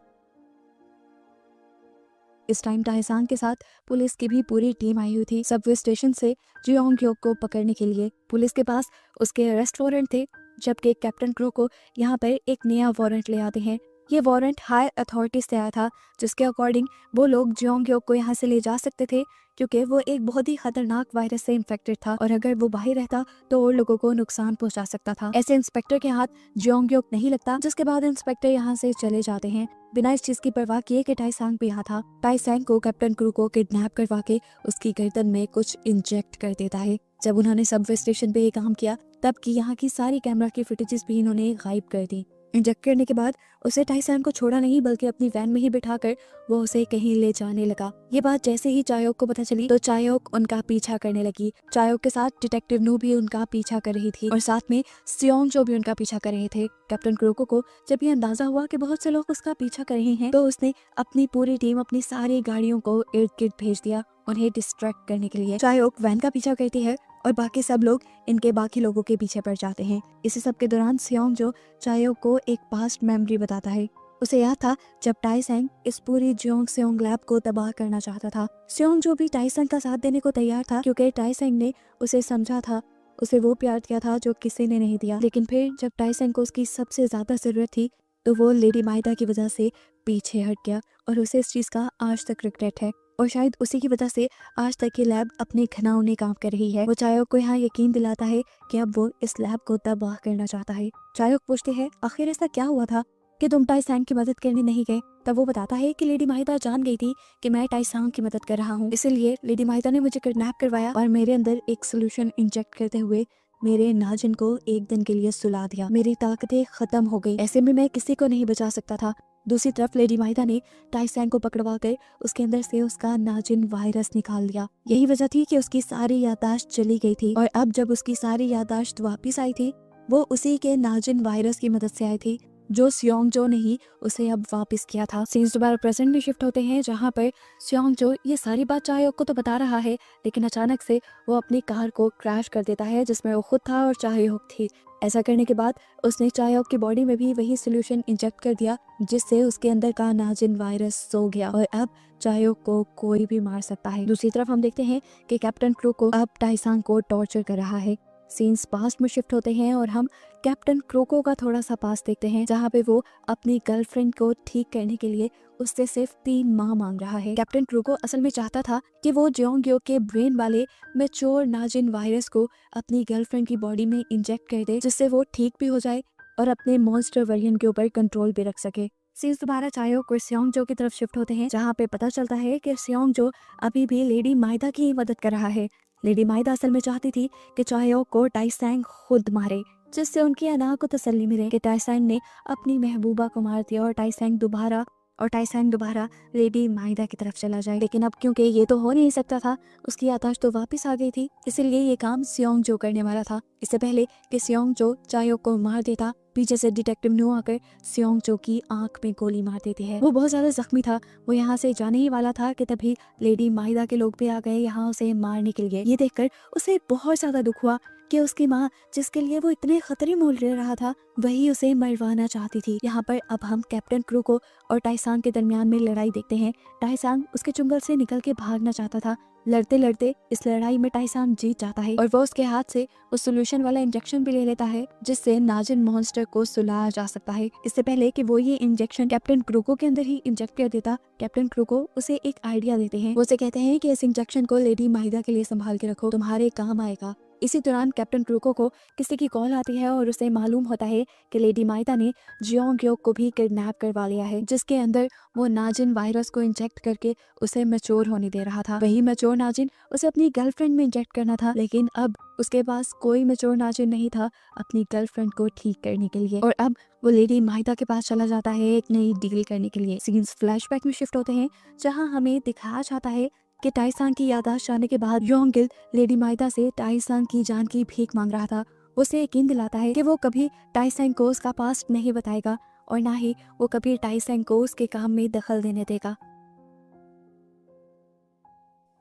इस टाइम टाइसांग के साथ पुलिस की भी पूरी टीम आई हुई थी सबवे स्टेशन से जियोंग योग को पकड़ने के लिए। पुलिस के पास उसके अरेस्ट वारंट थे, जबकि कैप्टन क्रो को यहाँ पर एक नया वारंट ले आते हैं। ये वारंट हायर अथॉरिटी से आया था, जिसके अकॉर्डिंग वो लोग जियोंग योग को यहाँ से ले जा सकते थे, क्योंकि वो एक बहुत ही खतरनाक वायरस से इन्फेक्टेड था और अगर वो बाहर रहता तो और लोगों को नुकसान पहुंचा सकता था। ऐसे इंस्पेक्टर के हाथ जियोंग योग नहीं लगता, जिसके बाद इंस्पेक्टर यहाँ से चले जाते हैं बिना इस चीज की परवाह किए कि टाइसांग भी यहाँ था। टाइसांग को कैप्टन क्रू को किडनैप करवा के उसकी गर्दन में कुछ इंजेक्ट कर देता है। जब उन्होंने सबवे स्टेशन पे ये काम किया, तब की यहाँ की सारी कैमरा की फुटेजेस भी इन्होंने गायब कर दी। इंजेक्ट करने के बाद उसे टाइसांग को छोड़ा नहीं, बल्कि अपनी वैन में ही बिठाकर वो उसे कहीं ले जाने लगा। ये बात जैसे ही चायोक को पता चली तो चायोक उनका पीछा करने लगी। चायोक के साथ डिटेक्टिव नू भी उनका पीछा कर रही थी और साथ में सियोंग जो भी उनका पीछा कर रहे थे। कैप्टन क्रोको को जब ये अंदाजा हुआ कि बहुत से लोग उसका पीछा कर रहे हैं, तो उसने अपनी पूरी टीम, अपनी सारी गाड़ियों को इर्द गिर्द भेज दिया उन्हें डिस्ट्रैक्ट करने के लिए। चायोक वैन का पीछा करती है और बाकी सब लोग इनके बाकी लोगों के पीछे पड़ जाते हैं। इसी सब के दौरान सियोंग जो चायोक को एक पास्ट मेमोरी बताता है। उसे याद था जब टाइसेंग इस पूरी जियोंग सियोंग लैब को तबाह करना चाहता था। सियोंग जो भी टाइसेंग का साथ देने को तैयार था, क्योंकि टाइसेंग ने उसे समझा था, उसे वो प्यार दिया था जो किसी ने नहीं दिया। लेकिन फिर जब टाइसेंग को उसकी सबसे ज्यादा जरूरत थी तो वो लेडी माइदा की वजह से पीछे हट गया और उसे इस चीज का आज तक रिग्रेट है और शायद उसी की वजह से आज तक ये लैब अपने घनाउने काम कर रही है। वो चायोक को यहाँ यकीन दिलाता है कि अब वो इस लैब को तबाह करना चाहता है। चायोक पूछते हैं आखिर ऐसा क्या हुआ था कि तुम टाइसांग की मदद करने नहीं गए। तब वो बताता है कि लेडी माइदा जान गई थी कि मैं टाइसांग की मदद कर रहा हूँ, इसलिए लेडी माइदा ने मुझे किडनैप करवाया और मेरे अंदर एक सोल्यूशन इंजेक्ट करते हुए मेरे नाजिन को एक दिन के लिए सुला दिया। मेरी ताकतें खत्म हो गई, ऐसे में मैं किसी को नहीं बचा सकता था। दूसरी तरफ लेडी माइदा ने टाइसेंग को पकड़वा कर उसके अंदर से उसका नाजिन वायरस निकाल दिया। यही वजह थी कि उसकी सारी याददाश्त चली गई थी और अब जब उसकी सारी याददाश्त वापस आई थी, वो उसी के नाजिन वायरस की मदद से आई थी जो सियोंग जो ने ही उसे अब वापस किया था। सीन्स दोबारा प्रेजेंट में शिफ्ट होते हैं, जहाँ पर सियोंग जो ये सारी बात चायोक को तो बता रहा है, लेकिन अचानक से वो अपनी कार को क्रैश कर देता है जिसमें वो खुद था और चायोक थी। ऐसा करने के बाद उसने चायोक की बॉडी में भी वही सोल्यूशन इंजेक्ट कर दिया जिससे उसके अंदर का नाजिन वायरस सो गया और अब चायोक को कोई भी मार सकता है। दूसरी तरफ हम देखते हैं कि कैप्टन क्रू को अब टाइसांग को टॉर्चर कर रहा है। सीन्स पास्ट में शिफ्ट होते हैं और हम कैप्टन क्रोको का थोड़ा सा पास देखते हैं, जहाँ पे वो अपनी गर्लफ्रेंड को ठीक करने के लिए उससे सिर्फ 3 माह मांग रहा है। कैप्टन क्रोको असल में चाहता था कि वो जियोंग के ब्रेन वाले मैच्योर नाजिन वायरस को अपनी गर्लफ्रेंड की बॉडी में इंजेक्ट कर दे, जिससे वो ठीक भी हो जाए और अपने मॉन्स्टर वेरिएंट के ऊपर कंट्रोल भी रख सके। सीन्स दोबारा चायोक और सियोंग जो की तरफ शिफ्ट होते हैं, जहाँ पे पता चलता है कि सियोंग जो अभी भी लेडी माइदा की मदद कर रहा है। लेडी माइदा असल में चाहती थी कि चायोक को टाइसेंग खुद मारे, जिससे उनकी अना को तसल्ली मिले कि टाइसेंग ने अपनी महबूबा को मार दिया और टाइसेंग दोबारा लेडी माइदा की तरफ चला जाए। लेकिन अब क्योंकि ये तो हो नहीं सकता था, उसकी याददाश्त तो वापस आ गई थी, इसीलिए ये काम सियोंग जो करने वाला था। इससे पहले कि सियोंग जो चायोक को मार देता, पीछे से डिटेक्टिव न्यू आकर सियोंग जो की आंख में गोली मार देती है। वो बहुत ज्यादा जख्मी था, वो यहाँ से जाने ही वाला था कि तभी लेडी माइदा के लोग भी आ गए यहाँ उसे मारने के लिए। ये देखकर उसे बहुत ज्यादा दुख हुआ कि उसकी माँ, जिसके लिए वो इतने खतरे मोल ले रहा था, वही उसे मरवाना चाहती थी। यहाँ पर अब हम कैप्टन क्रू को और टाइसांग के दरमियान में लड़ाई देखते हैं। टाइसांग उसके चुंगल से निकल के भागना चाहता था। लड़ते लड़ते इस लड़ाई में टाइसांग जीत जाता है और वो उसके हाथ से उस सोल्यूशन वाला इंजेक्शन भी ले लेता है जिससे नाजिन मॉन्स्टर को सुलाया जा सकता है। इससे पहले कि वो ये इंजेक्शन कैप्टन क्रूको के अंदर ही इंजेक्ट कर देता, कैप्टन क्रूको उसे एक आइडिया देते हैं। वो उसे कहते हैं कि इस इंजेक्शन को लेडी माइदा के लिए संभाल के रखो, तुम्हारे काम आएगा। इसी दौरान कैप्टन क्रूको को किसी की कॉल आती है और उसे मालूम होता है कि लेडी माइता ने जियोंग योग को भी किडनैप करवा लिया है, जिसके अंदर वो नाजिन वायरस को इंजेक्ट करके उसे मैच्योर होने दे रहा था। वही मैच्योर नाजिन उसे अपनी गर्लफ्रेंड में इंजेक्ट करना था, लेकिन अब उसके पास कोई मैच्योर नाजिन नहीं था अपनी गर्लफ्रेंड को ठीक करने के लिए। और अब वो लेडी माइता के पास चला जाता है एक नई डील करने के लिए। सीन्स फ्लैशबैक में शिफ्ट होते हैं, जहां हमें दिखाया जाता है कि टाइसांग की याददाश्त जाने के बाद योंगिल लेडी माइता से टाइसांग की जान की भीख मांग रहा था। उसे यकीन दिलाता है कि वो कभी टाइसांग को उसका पास्ट नहीं बताएगा और ना ही वो कभी टाइसांग को उसके काम में दखल देने देगा।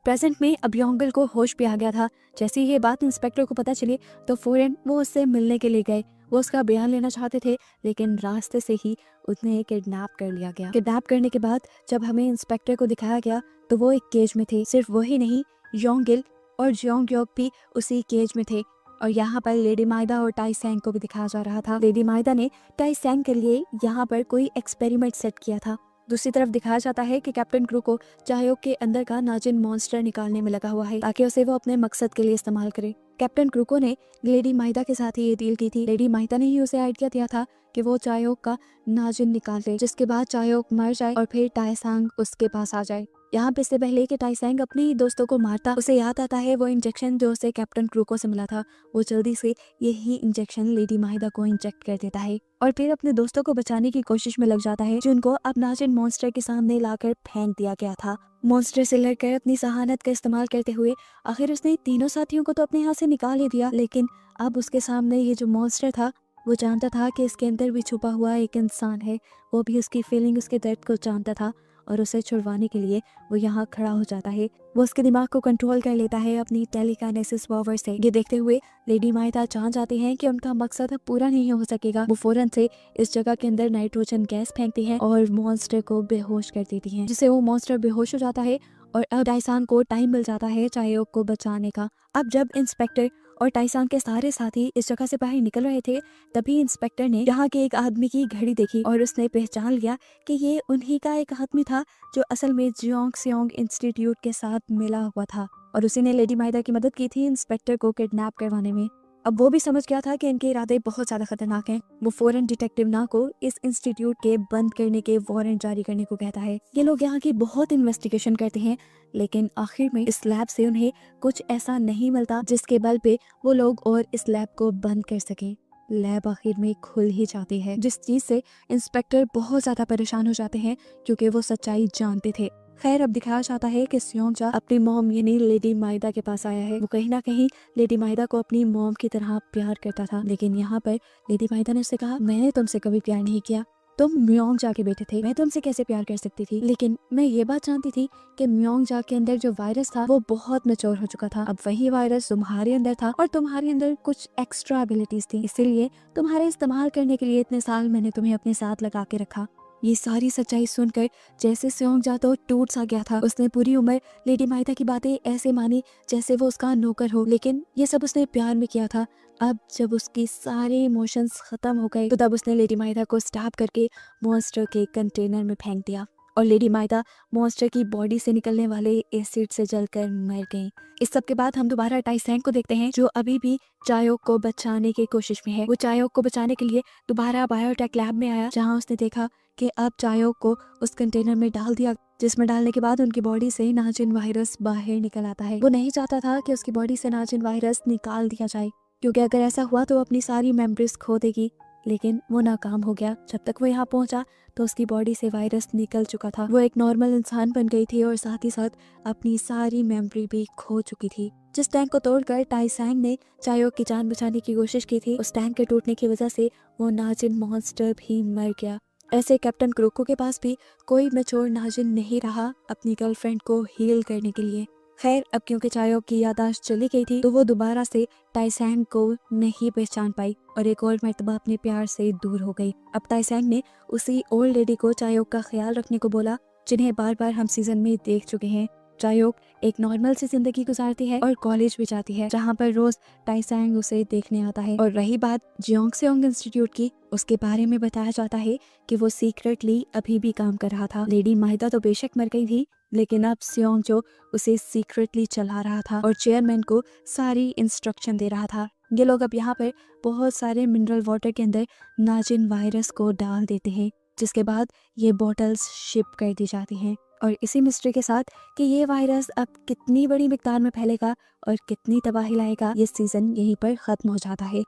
प्रेजेंट में अब योंगिल को होश भी आ गया था। जैसे ही ये बात इंस्पेक्टर को पता चली तो फौरन वो उससे मिलने के लिए गए। वो उसका बयान लेना चाहते थे, लेकिन रास्ते से ही उन्हें किडनैप कर लिया गया। किडनैप करने के बाद जब हमें इंस्पेक्टर को दिखाया गया तो वो एक केज में थे। सिर्फ वही नहीं, योंगिल और जियोंग भी उसी केज में थे। और यहाँ पर लेडी माइदा और टाइसैंग को भी दिखाया जा रहा था। लेडी माइदा ने टाइसैंग के लिए यहाँ पर कोई एक्सपेरिमेंट सेट किया था। दूसरी तरफ दिखाया जाता है कि कैप्टन क्रूको चायोक के अंदर का नाजिन मॉन्स्टर निकालने में लगा हुआ है, ताकि उसे वो अपने मकसद के लिए इस्तेमाल करे। कैप्टन क्रूको ने लेडी माइदा के साथ ही ये डील की थी। लेडी माइदा ने ही उसे आइडिया दिया था कि वो चायोक का नाजिन निकाल दे, जिसके बाद चायोक मर जाए और फिर टाइसैंग उसके पास आ जाए। यहाँ पे इससे पहले कि टाइसैंग अपने दोस्तों को मारता, उसे याद आता है वो इंजेक्शन जो उसे कैप्टन क्रूको से मिला था। वो जल्दी से यही इंजेक्शन लेडी माहिदा को इंजेक्ट कर देता है और फिर अपने दोस्तों को बचाने की कोशिश में लग जाता है, जिनको अब नाजिन मॉन्स्टर के सामने लाकर फेंक दिया गया था। मॉन्स्टर से लड़कर अपनी सहानत का इस्तेमाल करते हुए आखिर उसने तीनों साथियों को तो अपने हाथ से निकाल ही दिया, लेकिन अब उसके सामने ये जो मॉन्स्टर था वो जानता था कि इसके अंदर भी छुपा हुआ एक इंसान है। वो भी उसकी फीलिंग, उसके दर्द को जानता था और उसे छुड़वाने के लिए वो यहाँ खड़ा हो जाता है। वो उसके दिमाग को कंट्रोल कर लेता है अपनी टेलीकाइनेसिस पावर से। ये देखते हुए लेडी माइता जान जाती हैं कि उनका मकसद अब पूरा नहीं हो सकेगा। वो फौरन से इस जगह के अंदर नाइट्रोजन गैस फेंकती हैं और मॉन्स्टर को बेहोश कर देती हैं, जिससे वो मॉन्स्टर बेहोश हो जाता है और अब टाइसान को टाइम मिल जाता है चायोक को बचाने का। अब जब इंस्पेक्टर और टाइसान के सारे साथी इस जगह से बाहर निकल रहे थे, तभी इंस्पेक्टर ने यहाँ के एक आदमी की घड़ी देखी और उसने पहचान लिया कि ये उन्हीं का एक आदमी था जो असल में जियोंग सियोंग इंस्टीट्यूट के साथ मिला हुआ था और उसी ने लेडी माइदा की मदद की थी इंस्पेक्टर को किडनैप करवाने में। अब वो भी समझ गया था कि इनके इरादे बहुत ज्यादा खतरनाक हैं। वो फौरन डिटेक्टिव ना को इस इंस्टीट्यूट के बंद करने के वारंट जारी करने को कहता है। ये लोग यहाँ की बहुत इन्वेस्टिगेशन करते हैं, लेकिन आखिर में इस लैब से उन्हें कुछ ऐसा नहीं मिलता जिसके बल पे वो लोग और इस लैब को बंद कर सकें। लैब आखिर में खुल ही जाती है, जिस चीज से इंस्पेक्टर बहुत ज्यादा परेशान हो जाते हैं क्योंकि वो सच्चाई जानते थे। खैर, अब दिखाया जाता है कि सियोंगजा अपनी मॉम यानी लेडी माइदा के पास आया है। वो कहीं ना कहीं लेडी माइदा को अपनी मॉम की तरह प्यार करता था, लेकिन यहाँ पर लेडी माइदा ने उससे कहा, मैंने तुमसे कभी प्यार नहीं किया, तुम म्योंगजा के बेटे थे, मैं तुमसे कैसे प्यार कर सकती थी। लेकिन मैं ये बात जानती थी कि म्योंगजा के अंदर जो वायरस था वो बहुत मैच्योर हो चुका था। अब वही वायरस तुम्हारे अंदर था और तुम्हारे अंदर कुछ एक्स्ट्रा एबिलिटीज थी, इसीलिए तुम्हारे इस्तेमाल करने के लिए इतने साल मैंने तुम्हें अपने साथ लगा के रखा। ये सारी सच्चाई सुनकर जैसे सियोंगजा तो टूट सा गया था। उसने पूरी उम्र लेडी माइदा की बातें ऐसे मानी जैसे वो उसका नौकर हो, लेकिन ये सब उसने प्यार में किया था। अब जब उसकी सारे इमोशंस खत्म हो गए तो तब उसने लेडी माइदा को स्टैप करके मॉन्स्टर के कंटेनर में फेंक दिया और लेडी माइदा मॉन्स्टर की बॉडी से निकलने वाले एसिड से जलकर मर गई। इस सब के बाद हम दोबारा टाइसैंग को देखते हैं, जो अभी भी चायोक को बचाने की कोशिश में है। वो चायोक को बचाने के लिए दोबारा बायोटेक लैब में आया, जहां उसने देखा कि अब चायोक को उस कंटेनर में डाल दिया, जिसमें डालने के बाद उनकी बॉडी से नाजिन वायरस बाहर निकल आता है। वो नहीं चाहता था कि उसकी बॉडी से नाजिन वायरस निकाल दिया जाए, क्योंकि अगर ऐसा हुआ तो अपनी सारी मेमोरीज खो देगी, लेकिन वो नाकाम हो गया। जब तक वो यहाँ पहुंचा तो उसकी बॉडी से वायरस निकल चुका था। वो एक नॉर्मल इंसान बन गई थी और साथ ही साथ अपनी सारी मेमोरी भी खो चुकी थी। जिस टैंक को तोड़कर टाइसैंग ने चायोक की जान बचाने की कोशिश की थी, उस टैंक के टूटने की वजह से वो नाजिन मॉन्स्टर भी मर गया। ऐसे कैप्टन क्रोको के पास भी कोई मैच्योर नाजिन नहीं रहा अपनी गर्लफ्रेंड को हील करने के लिए। खैर, अब क्योंकि चायोक की याददाश्त चली गई थी तो वो दोबारा से टाइसैंग को नहीं पहचान पाई और एक और मर्तबा अपने प्यार से दूर हो गई। अब टाइसैंग ने उसी ओल्ड लेडी को चायोक का ख्याल रखने को बोला, जिन्हें बार बार हम सीजन में देख चुके हैं। चायोक एक नॉर्मल सी जिंदगी गुजारती है और कॉलेज भी जाती है, जहाँ पर रोज टाइसैंग उसे देखने आता है। और रही बात जियोंगसेओंग इंस्टीट्यूट की, उसके बारे में बताया जाता है कि वो सीक्रेटली अभी भी काम कर रहा था। लेडी माहिदा तो बेशक मर गई थी, लेकिन अब सियोंग जो उसे सीक्रेटली चला रहा था और चेयरमैन को सारी इंस्ट्रक्शन दे रहा था। ये लोग अब यहाँ पर बहुत सारे मिनरल वाटर के अंदर नाजिन वायरस को डाल देते हैं, जिसके बाद ये बॉटल्स शिप कर दी जाती हैं। और इसी मिस्ट्री के साथ कि ये वायरस अब कितनी बड़ी मिकदार में फैलेगा और कितनी तबाही लाएगा, ये सीजन यहीं पर खत्म हो जाता है।